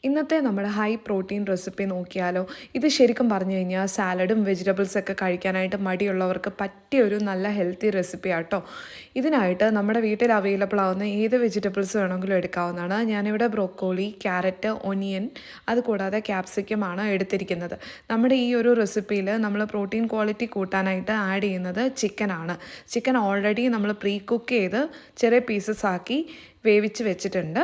ഇന്നത്തെ നമ്മുടെ high protein recipe നോക്കിയാലോ. ഇത് ശരിക്കും പറഞ്ഞു കഴിഞ്ഞാൽ സാലഡും വെജിറ്റബിൾസൊക്കെ കഴിക്കാനായിട്ട് മടിയുള്ളവർക്ക് പറ്റിയൊരു നല്ല ഹെൽത്തി റെസിപ്പി ആട്ടോ. ഇതിനായിട്ട് നമ്മുടെ വീട്ടിൽ അവൈലബിൾ ആവുന്ന ഏത് വെജിറ്റബിൾസ് വേണമെങ്കിലും എടുക്കാവുന്നതാണ്. ഞാനിവിടെ ബ്രോക്കോളി, ക്യാരറ്റ്, ഒനിയൻ, അതുകൂടാതെ ക്യാപ്സിക്കമാണ് എടുത്തിരിക്കുന്നത്. നമ്മുടെ ഈ ഒരു റെസിപ്പിയിൽ നമ്മൾ പ്രോട്ടീൻ ക്വാളിറ്റി കൂട്ടാനായിട്ട് ആഡ് ചെയ്യുന്നത് ചിക്കനാണ്. ചിക്കൻ ഓൾറെഡി നമ്മൾ പ്രീ കുക്ക് ചെയ്ത് ചെറിയ പീസസ് ആക്കി വേവിച്ച് വെച്ചിട്ടുണ്ട്.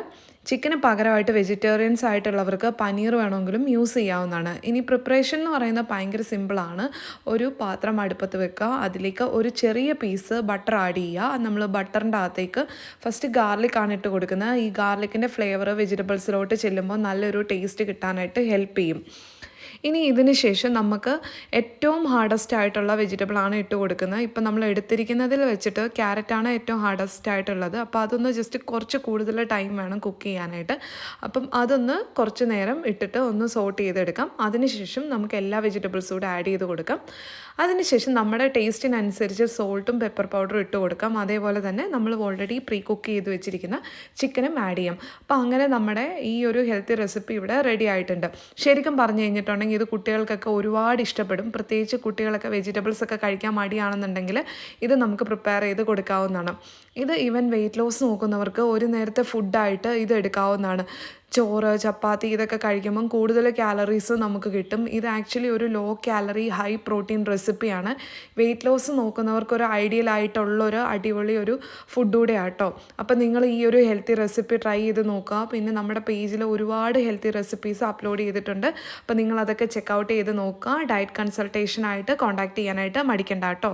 ചിക്കന് പകരമായിട്ട് വെജിറ്റേറിയൻസ് ആയിട്ടുള്ളവർക്ക് പനീർ വേണമെങ്കിലും യൂസ് ചെയ്യാവുന്നതാണ്. ഇനി പ്രിപ്പറേഷൻ എന്ന് പറയുന്നത് ഭയങ്കര സിമ്പിളാണ്. ഒരു പാത്രം അടുപ്പത്ത് വെക്കുക, അതിലേക്ക് ഒരു ചെറിയ പീസ് ബട്ടർ ആഡ് ചെയ്യുക. നമ്മൾ ബട്ടറിൻ്റെ അകത്തേക്ക് ഫസ്റ്റ് ഗാർലിക്കാണ് ഇട്ട് കൊടുക്കുന്നത്. ഈ ഗാർലിക്കിൻ്റെ ഫ്ലേവർ വെജിറ്റബിൾസിലോട്ട് ചെല്ലുമ്പോൾ നല്ലൊരു ടേസ്റ്റ് കിട്ടാനായിട്ട് ഹെൽപ്പ് ചെയ്യും. ഇനി ഇതിന് ശേഷം നമുക്ക് ഏറ്റവും ഹാർഡസ്റ്റ് ആയിട്ടുള്ള വെജിറ്റബിളാണ് ഇട്ട് കൊടുക്കുന്നത്. ഇപ്പം നമ്മൾ എടുത്തിരിക്കുന്നതിൽ വെച്ചിട്ട് ക്യാരറ്റാണ് ഏറ്റവും ഹാർഡസ്റ്റ് ആയിട്ടുള്ളത്. അപ്പോൾ അതൊന്ന് ജസ്റ്റ് കുറച്ച് കൂടുതൽ ടൈം വേണം കുക്ക് ചെയ്യാനായിട്ട്. അപ്പം അതൊന്ന് കുറച്ച് നേരം ഇട്ടിട്ട് ഒന്ന് സോട്ട് ചെയ്തെടുക്കാം. അതിനുശേഷം നമുക്ക് എല്ലാ വെജിറ്റബിൾസും കൂടെ ആഡ് ചെയ്ത് കൊടുക്കാം. അതിനുശേഷം നമ്മുടെ ടേസ്റ്റിനനുസരിച്ച് സോൾട്ടും പെപ്പർ പൗഡറും ഇട്ട് കൊടുക്കാം. അതേപോലെ തന്നെ നമ്മൾ ഓൾറെഡി പ്രീ കുക്ക് ചെയ്ത് വെച്ചിരിക്കുന്ന ചിക്കനും ആഡ് ചെയ്യാം. അപ്പോൾ അങ്ങനെ നമ്മുടെ ഈ ഒരു ഹെൽത്തി റെസിപ്പി ഇവിടെ റെഡി ആയിട്ടുണ്ട്. ശരിക്കും പറഞ്ഞു കഴിഞ്ഞിട്ടുണ്ടെങ്കിൽ ഇത് കുട്ടികൾക്കൊക്കെ ഒരുപാട് ഇഷ്ടപ്പെടും. പ്രത്യേകിച്ച് കുട്ടികളൊക്കെ വെജിറ്റബിൾസ് ഒക്കെ കഴിക്കാൻ മടിയാണെന്നുണ്ടെങ്കിൽ ഇത് നമുക്ക് പ്രിപ്പയർ ചെയ്ത് കൊടുക്കാവുന്നതാണ്. ഇത് ഈവൻ വെയിറ്റ് ലോസ് നോക്കുന്നവർക്ക് ഒരു നേരത്തെ ഫുഡായിട്ട് ഇത് എടുക്കാവുന്നതാണ്. ചോറ്, ചപ്പാത്തി ഇതൊക്കെ കഴിക്കുമ്പം കൂടുതൽ കാലറീസ് നമുക്ക് കിട്ടും. ഇത് ആക്ച്വലി ഒരു ലോ കാലറി ഹൈ പ്രോട്ടീൻ റെസിപ്പിയാണ്. വെയിറ്റ് ലോസ് നോക്കുന്നവർക്കൊരു ഐഡിയൽ ആയിട്ടുള്ളൊരു അടിപൊളി ഒരു ഫുഡ് കൂടെ ആട്ടോ. അപ്പം നിങ്ങൾ ഈ ഒരു ഹെൽത്തി റെസിപ്പി ട്രൈ ചെയ്ത് നോക്കുക. പിന്നെ നമ്മുടെ പേജിൽ ഒരുപാട് ഹെൽത്തി റെസിപ്പീസ് അപ്ലോഡ് ചെയ്തിട്ടുണ്ട്. അപ്പോൾ നിങ്ങളതൊക്കെ ചെക്കൗട്ട് ചെയ്ത് നോക്കുക. ഡയറ്റ് കൺസൾട്ടേഷനായിട്ട് കോൺടാക്റ്റ് ചെയ്യാനായിട്ട് മടിക്കണ്ട കേട്ടോ.